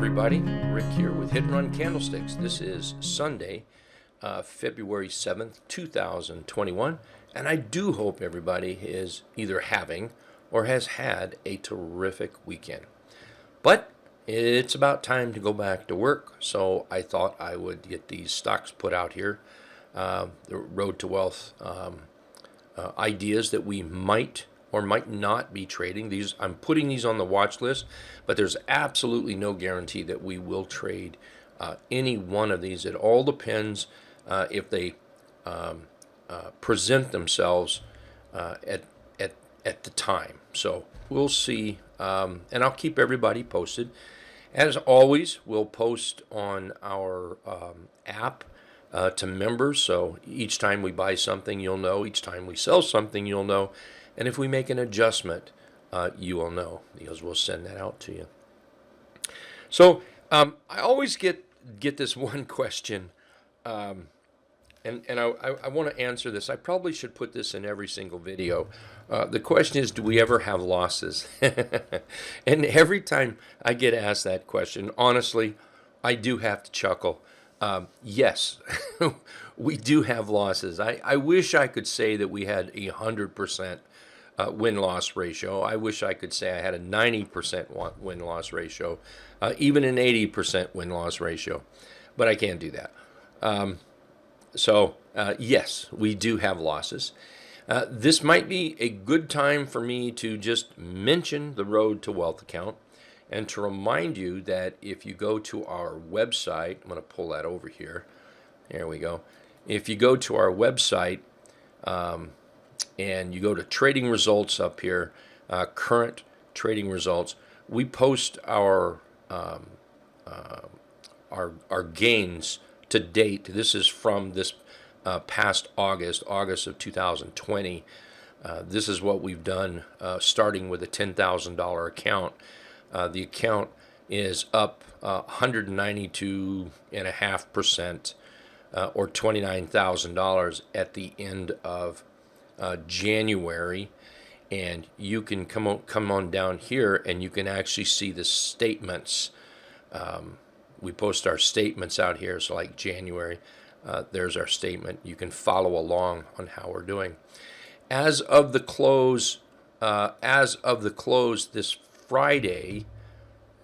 everybody. Rick here with Hit and Run Candlesticks. This is Sunday, February 7th, 2021, and I do hope everybody is either having or has had a terrific weekend. But it's about time to go back to work, so I thought I would get these stocks put out here, the Road to Wealth ideas that we might or might not be trading. These, I'm putting these on the watch list, but there's absolutely no guarantee that we will trade any one of these. It all depends if they present themselves at the time. So we'll see, and I'll keep everybody posted. As always, we'll post on our app to members, so each time we buy something, you'll know. Each time we sell something, you'll know. And if we make an adjustment, you will know, because we'll send that out to you. So I always get this one question, and I want to answer this. I probably should put this in every single video. The question is, do we ever have losses? And every time I get asked that question, honestly, I do have to chuckle. Yes, we do have losses. I wish I could say that we had 100% win-loss ratio. I wish I could say I had a 90% win-loss ratio, even an 80% win-loss ratio, but I can't do that. Yes, we do have losses. This might be a good time for me to just mention the Road to Wealth account and to remind you that if you go to our website, I'm going to pull that over here. There we go. If you go to our website, and you go to trading results up here, current trading results, we post our gains to date. This is from this past August of 2020. This is what we've done, starting with a $10,000 account. The account is up 192.5%, or $29,000 at the end of January, and you can come on down here and you can actually see the statements. We post our statements out here, so like January, there's our statement. You can follow along on how we're doing. As of the close this Friday,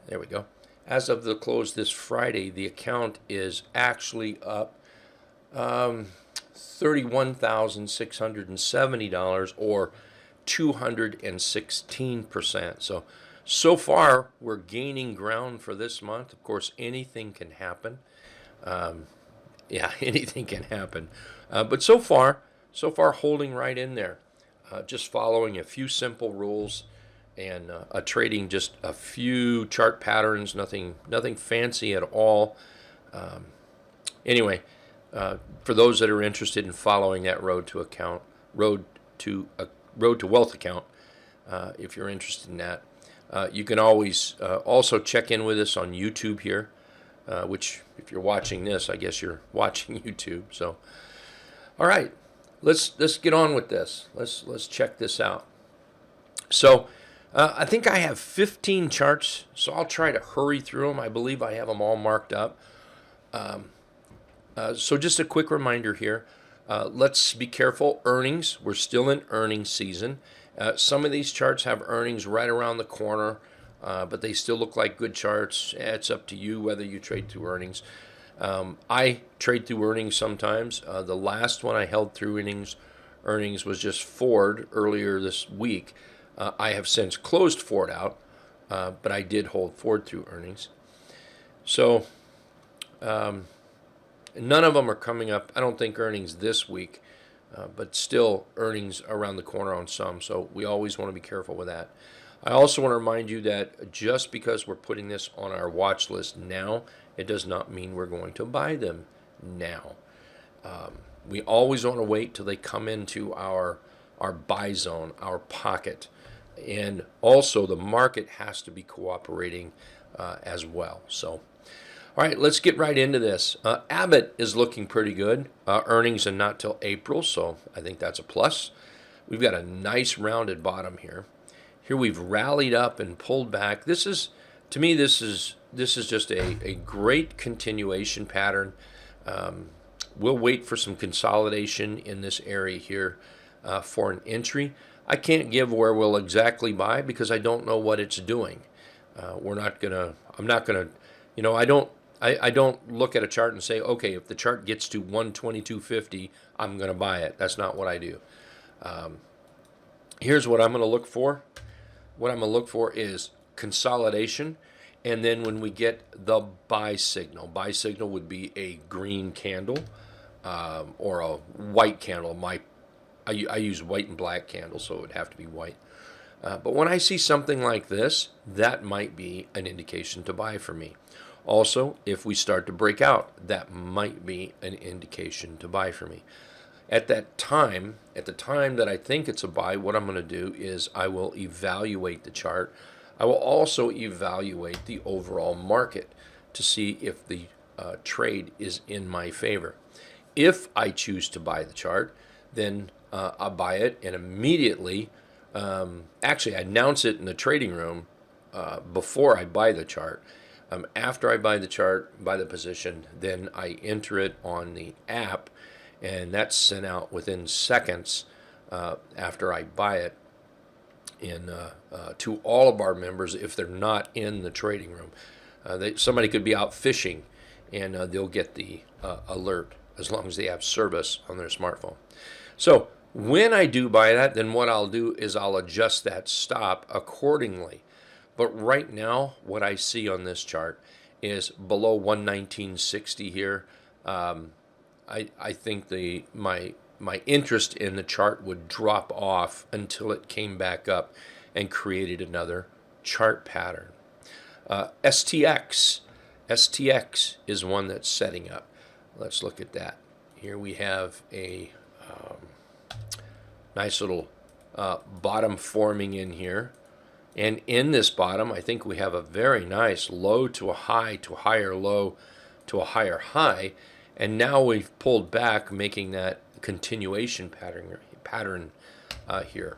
there we go. As of the close this Friday, the account is actually up $31,670, or 216%. So far, we're gaining ground for this month. Of course, anything can happen. Anything can happen. But so far holding right in there. Just following a few simple rules and trading just a few chart patterns, nothing fancy at all. Anyway, for those that are interested in following that Road to Wealth account, if you're interested in that, you can always also check in with us on YouTube here, which if you're watching this, I guess you're watching YouTube. So, all right, let's get on with this. Let's check this out. So, I think I have 15 charts, so I'll try to hurry through them. I believe I have them all marked up. So just a quick reminder here, let's be careful. Earnings, we're still in earnings season. Some of these charts have earnings right around the corner, but they still look like good charts. It's up to you whether you trade through earnings. I trade through earnings sometimes. The last one I held through earnings was just Ford earlier this week. I have since closed Ford out, but I did hold Ford through earnings. So none of them are coming up, I don't think, earnings this week, but still earnings around the corner on some, so we always want to be careful with that. I also want to remind you that just because we're putting this on our watch list now, it does not mean we're going to buy them now. We always want to wait till they come into our buy zone, our pocket, and also the market has to be cooperating as well. So, all right, let's get right into this. Abbott is looking pretty good. Earnings are not till April, so I think that's a plus. We've got a nice rounded bottom here. Here we've rallied up and pulled back. This is, to me, this is this is just a great continuation pattern. We'll wait for some consolidation in this area here for an entry. I can't give where we'll exactly buy because I don't know what it's doing. I'm not gonna, I don't look at a chart and say, okay, if the chart gets to 122.50, I'm gonna buy it. That's not what I do. Here's what I'm gonna look for. What I'm gonna look for is consolidation, and then when we get the buy signal would be a green candle or a white candle. I use white and black candles, so it would have to be white. But when I see something like this, that might be an indication to buy for me. Also, if we start to break out, that might be an indication to buy for me. At the time that I think it's a buy, what I'm going to do is I will evaluate the chart. I will also evaluate the overall market to see if the trade is in my favor. If I choose to buy the chart, then I'll buy it and immediately, actually I announce it in the trading room before I buy the chart. After I buy the chart, buy the position, then I enter it on the app, and that's sent out within seconds after I buy it to all of our members if they're not in the trading room. Somebody could be out fishing, and they'll get the alert as long as they have service on their smartphone. So when I do buy that, then what I'll do is I'll adjust that stop accordingly. But right now, what I see on this chart is below 119.60 here. I think my interest in the chart would drop off until it came back up and created another chart pattern. STX is one that's setting up. Let's look at that. Here we have a nice little bottom forming in here. And in this bottom, I think we have a very nice low to a high to a higher low to a higher high. And now we've pulled back, making that continuation pattern here.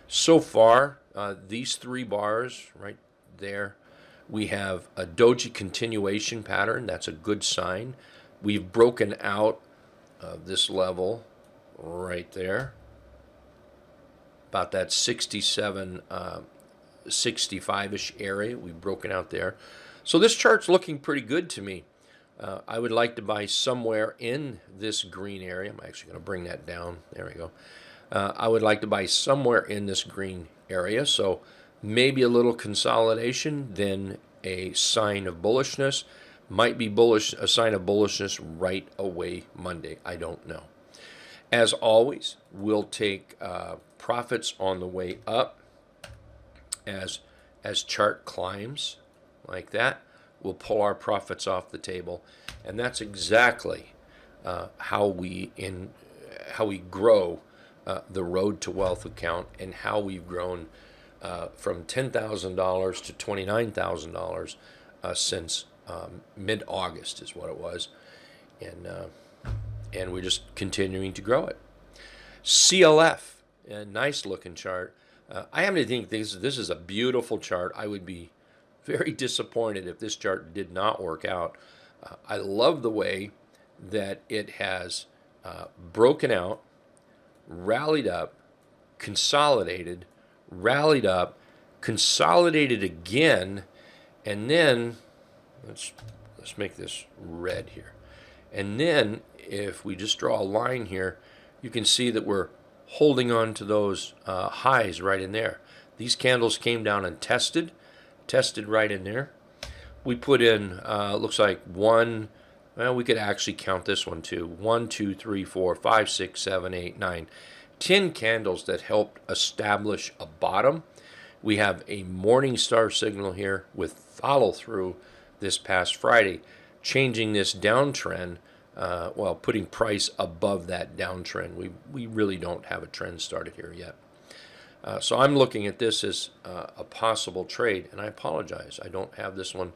So far, these three bars right there, we have a doji continuation pattern. That's a good sign. We've broken out this level right there, about that 67, 65-ish area. We've broken out there. So this chart's looking pretty good to me. I would like to buy somewhere in this green area. I'm actually going to bring that down. There we go. I would like to buy somewhere in this green area. So maybe a little consolidation, then a sign of bullishness. Might be bullish, a sign of bullishness right away Monday. I don't know. As always, we'll take profits on the way up as chart climbs like that. We'll pull our profits off the table, and that's exactly how we grow the Road to Wealth account, and how we've grown from $10,000 to $29,000 since mid-August is what it was, and we're just continuing to grow it. CLF, a nice looking chart. I happen to think this is a beautiful chart. I would be very disappointed if this chart did not work out. I love the way that it has broken out, rallied up, consolidated, rallied up, consolidated again, and then let's make this red here. And then if we just draw a line here, you can see that we're holding on to those highs right in there. These candles came down and tested right in there. We put in, looks like one, well, we could actually count this one too. 1, 2, 3, 4, 5, 6, 7, 8, 9, 10 candles that helped establish a bottom. We have a morning star signal here with follow through this past Friday, changing this downtrend, well, putting price above that downtrend. We really don't have a trend started here yet. So I'm looking at this as a possible trade, and I apologize, I don't have this one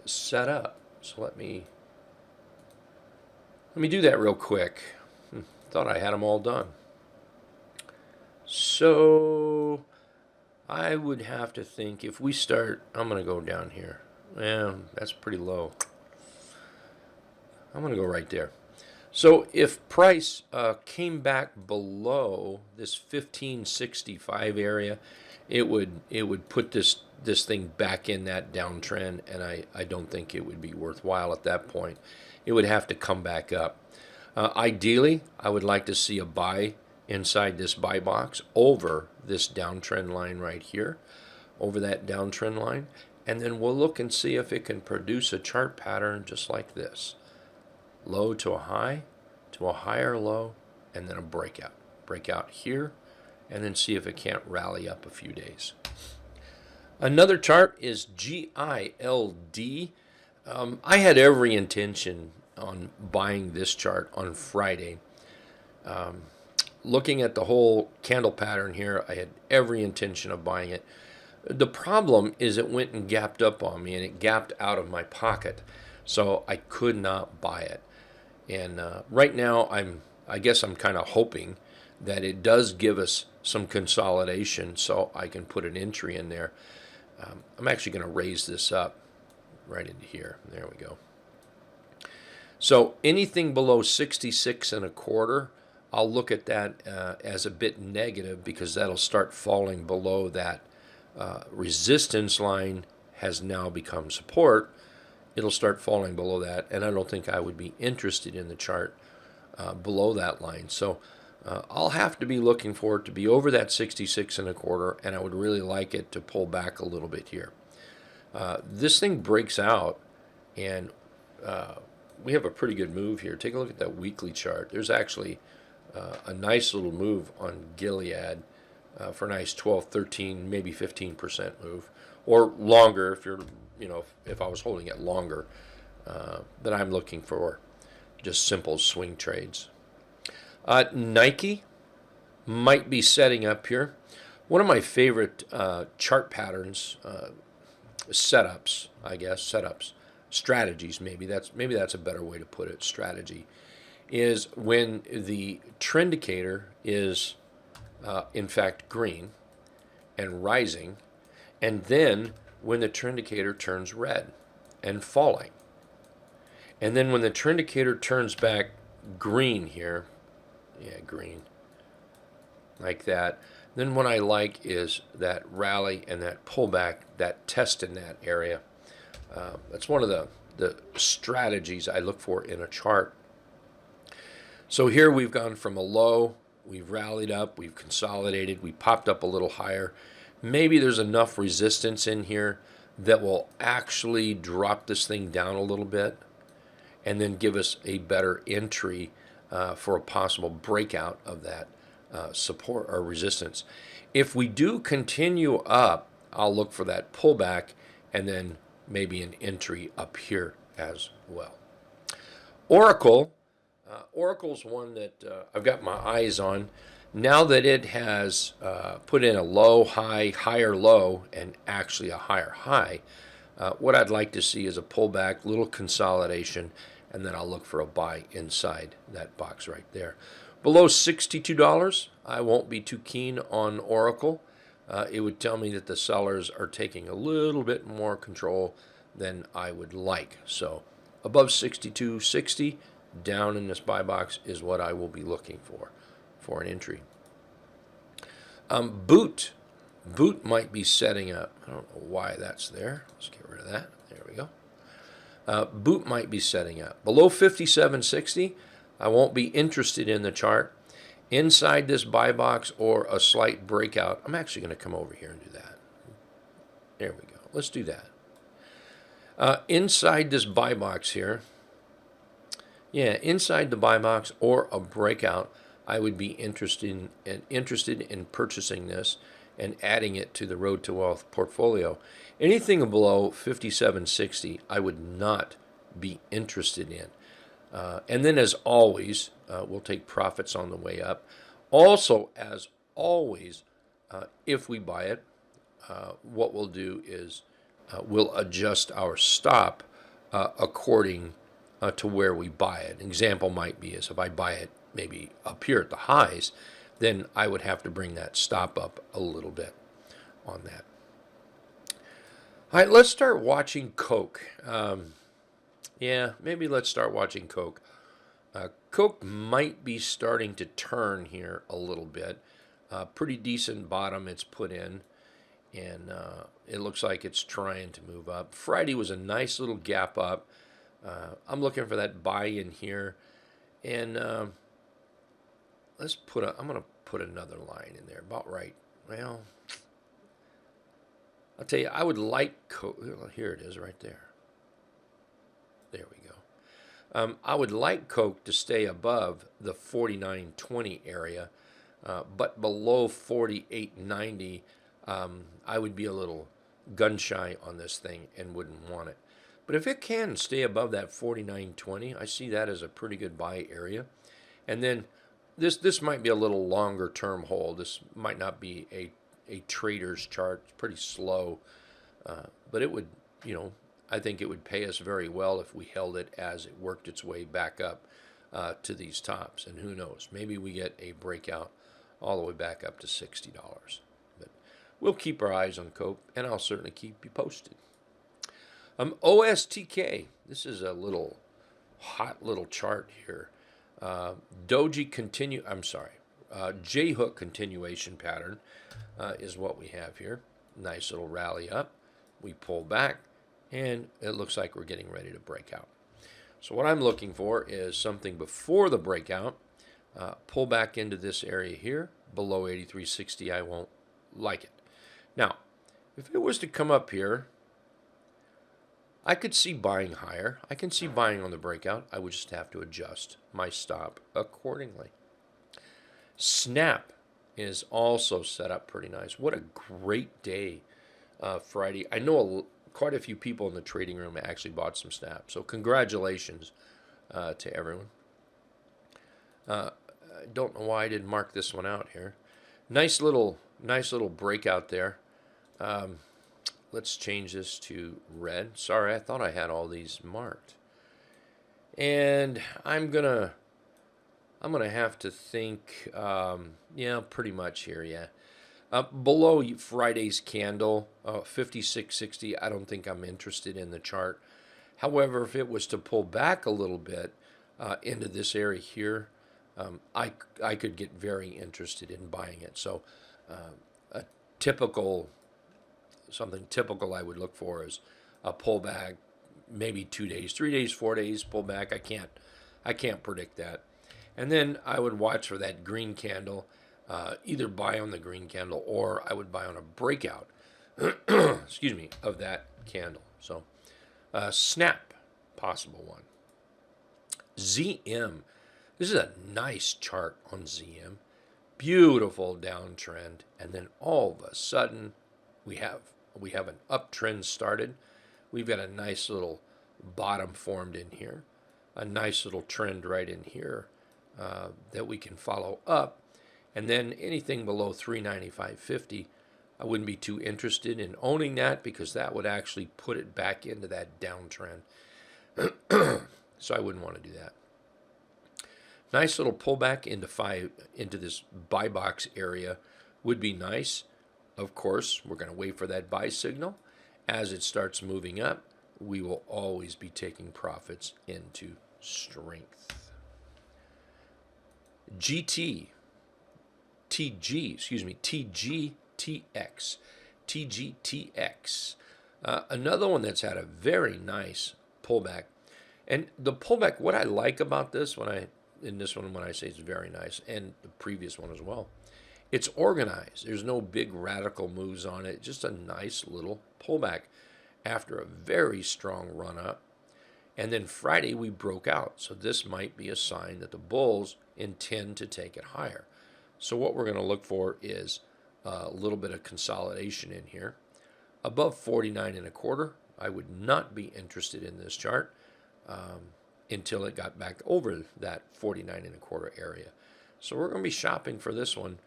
set up. So let me do that real quick. Thought I had them all done. So I would have to think if we start, I'm going to go down here. Yeah, that's pretty low. I'm going to go right there. So if price came back below this 1565 area, it would put this thing back in that downtrend, and I don't think it would be worthwhile at that point. It would have to come back up. Ideally, I would like to see a buy inside this buy box over this downtrend line right here, over that downtrend line, and then we'll look and see if it can produce a chart pattern just like this. Low to a high, to a higher low, and then a breakout. Breakout here, and then see if it can't rally up a few days. Another chart is GILD. I had every intention on buying this chart on Friday. Looking at the whole candle pattern here, I had every intention of buying it. The problem is it went and gapped up on me, and it gapped out of my pocket, so I could not buy it. And right now, I guess I'm kind of hoping that it does give us some consolidation, so I can put an entry in there. I'm actually going to raise this up right into here. There we go. So anything below 66 and a quarter, I'll look at that as a bit negative, because that'll start falling below that resistance line has now become support. It'll start falling below that, and I don't think I would be interested in the chart below that line. So I'll have to be looking for it to be over that 66 and a quarter, and I would really like it to pull back a little bit here. This thing breaks out, and we have a pretty good move here. Take a look at that weekly chart. There's actually a nice little move on Gilead for a nice 12, 13, maybe 15% move, or longer if you're, if I was holding it longer, that I'm looking for just simple swing trades. Nike might be setting up here. One of my favorite chart patterns, setups, strategies, maybe that's a better way to put it, strategy, is when the Trendicator is in fact green and rising, and then when the Trendicator turns red and falling. And then when the Trendicator turns back green here, green, like that, then what I like is that rally and that pullback, that test in that area. That's one of the strategies I look for in a chart. So here we've gone from a low, we've rallied up, we've consolidated, we popped up a little higher. Maybe there's enough resistance in here that will actually drop this thing down a little bit and then give us a better entry for a possible breakout of that support or resistance. If we do continue up, I'll look for that pullback and then maybe an entry up here as well. Oracle. Oracle's one that I've got my eyes on. Now that it has put in a low, high, higher low, and actually a higher high, what I'd like to see is a pullback, little consolidation, and then I'll look for a buy inside that box right there. Below $62, I won't be too keen on Oracle. It would tell me that the sellers are taking a little bit more control than I would like. So above 62.60, down in this buy box is what I will be looking for an entry. Boot might be setting up. I don't know why that's there. Let's get rid of that. There we go. Boot might be setting up. Below 57.60, I won't be interested in the chart. Inside this buy box or a slight breakout, I'm actually going to come over here and do that. There we go. Let's do that. Inside this buy box here, inside the buy box or a breakout, I would be interested in purchasing this and adding it to the Road to Wealth portfolio. Anything below 57.60, I would not be interested in. And then, as always, we'll take profits on the way up. Also, as always, if we buy it, what we'll do is we'll adjust our stop according to where we buy it. An example might be is if I buy it maybe up here at the highs, then I would have to bring that stop up a little bit on that. All right, let's start watching Coke. Yeah, maybe let's start watching Coke. Coke might be starting to turn here a little bit. Pretty decent bottom it's put in, and it looks like it's trying to move up. Friday was a nice little gap up. I'm looking for that buy in here, and I'm going to put another line in there, about right. Well, I'll tell you, I would like Coke. Here it is right there. There we go. I would like Coke to stay above the 49.20 area, but below 48.90, I would be a little gun shy on this thing and wouldn't want it. But if it can stay above that 49.20, I see that as a pretty good buy area. And then this might be a little longer term hold. This might not be a trader's chart. It's pretty slow, but it would, I think it would pay us very well if we held it as it worked its way back up to these tops. And who knows, maybe we get a breakout all the way back up to $60. But we'll keep our eyes on Coke, and I'll certainly keep you posted. OSTK, this is a hot little chart here. J-hook continuation pattern is what we have here. Nice little rally up. We pull back, and it looks like we're getting ready to break out. So what I'm looking for is something before the breakout. Pull back into this area here. Below 83.60, I won't like it. Now, if it was to come up here, I could see buying higher. I can see buying on the breakout. I would just have to adjust my stop accordingly. Snap is also set up pretty nice. What a great day Friday. I know quite a few people in the trading room actually bought some Snap. So congratulations to everyone. I don't know why I didn't mark this one out here. Nice little breakout there. Let's change this to red. Sorry, I thought I had all these marked. And I'm gonna have to think, pretty much here, yeah. Below Friday's candle, 56.60, I don't think I'm interested in the chart. However, if it was to pull back a little bit into this area here, I could get very interested in buying it. So something typical I would look for is a pullback, maybe 2 days, 3 days, 4 days pullback. I can't predict that. And then I would watch for that green candle, either buy on the green candle or I would buy on a breakout, excuse me, of that candle. So Snap, possible one. ZM. This is a nice chart on ZM. Beautiful downtrend, and then all of a sudden we have an uptrend started. We've got a nice little bottom formed in here, a nice little trend right in here that we can follow up, and then anything below 395.50, I wouldn't be too interested in owning that because that would actually put it back into that downtrend. So I wouldn't want to do that. Nice little pullback into this buy box area would be nice. Of course, we're going to wait for that buy signal. As it starts moving up, we will always be taking profits into strength. TGTX. TGTX. Another one that's had a very nice pullback. And the pullback, what I like about this, when I say it's very nice, and the previous one as well, it's organized. There's no big radical moves on it. Just a nice little pullback after a very strong run up. And then Friday we broke out. So this might be a sign that the bulls intend to take it higher. So what we're going to look for is a little bit of consolidation in here. Above 49.25, I would not be interested in this chart until it got back over that 49.25 area. So we're going to be shopping for this one,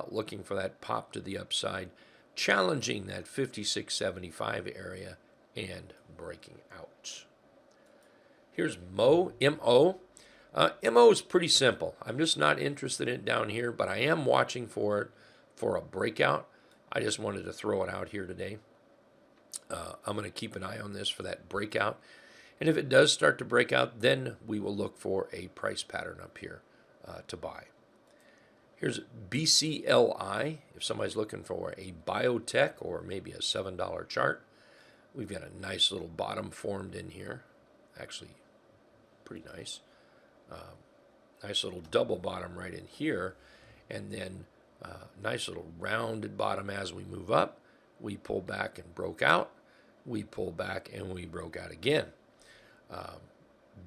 looking for that pop to the upside, challenging that 56.75 area and breaking out. Here's MO. MO is pretty simple. I'm just not interested in it down here, but I am watching for it for a breakout. I just wanted to throw it out here today. I'm going to keep an eye on this for that breakout. And if it does start to break out, then we will look for a price pattern up here to buy. Here's BCLI. If somebody's looking for a biotech or maybe a $7 chart, we've got a nice little bottom formed in here. Actually, pretty nice. Nice little double bottom right in here. And then nice little rounded bottom as we move up. We pull back and broke out. We pull back and we broke out again.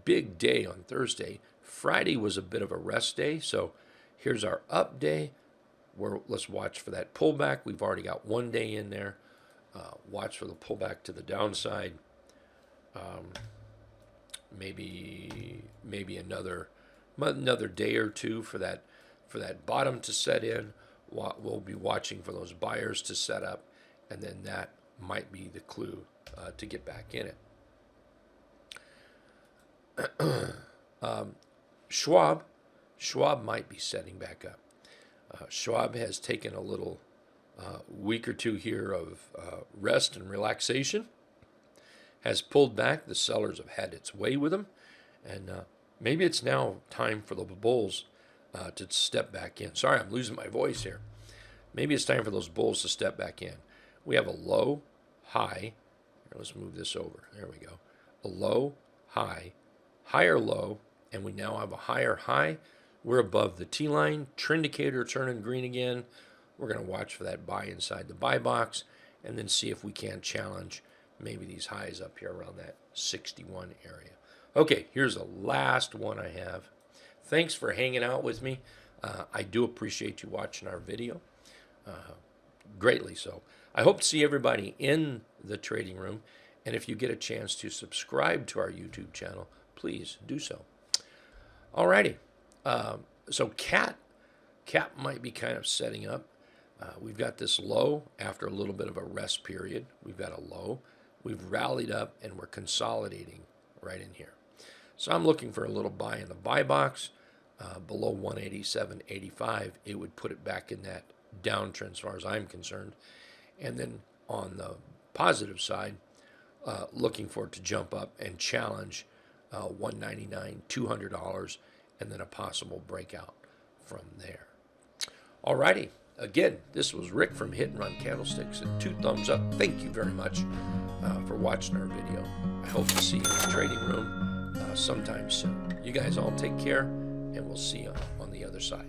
Big day on Thursday. Friday was a bit of a rest day, so here's our up day. Let's watch for that pullback. We've already got one day in there. Watch for the pullback to the downside. Maybe another day or two for that bottom to set in. We'll be watching for those buyers to set up, and then that might be the clue to get back in it. Schwab might be setting back up. Schwab has taken a little week or two here of rest and relaxation, has pulled back. The sellers have had its way with them, and maybe it's now time for the bulls to step back in. Sorry, I'm losing my voice here. Maybe it's time for those bulls to step back in. We have a low, high. Here, let's move this over. There we go. A low, high, higher low, and we now have a higher high. We're above the T-line. Trendicator turning green again. We're going to watch for that buy inside the buy box and then see if we can challenge maybe these highs up here around that 61 area. Okay, here's the last one I have. Thanks for hanging out with me. I do appreciate you watching our video. Greatly so. I hope to see everybody in the trading room. And if you get a chance to subscribe to our YouTube channel, please do so. Alrighty. So CAT might be kind of setting up. We've got this low after a little bit of a rest period. We've got a low. We've rallied up and we're consolidating right in here. So I'm looking for a little buy in the buy box below 187.85. It would put it back in that downtrend as far as I'm concerned. And then on the positive side, looking for it to jump up and challenge $199, $200, and then a possible breakout from there. Alrighty, again, this was Rick from Hit and Run Candlesticks, and 2 thumbs up. Thank you very much for watching our video. I hope to see you in the trading room sometime soon. You guys all take care, and we'll see you on the other side.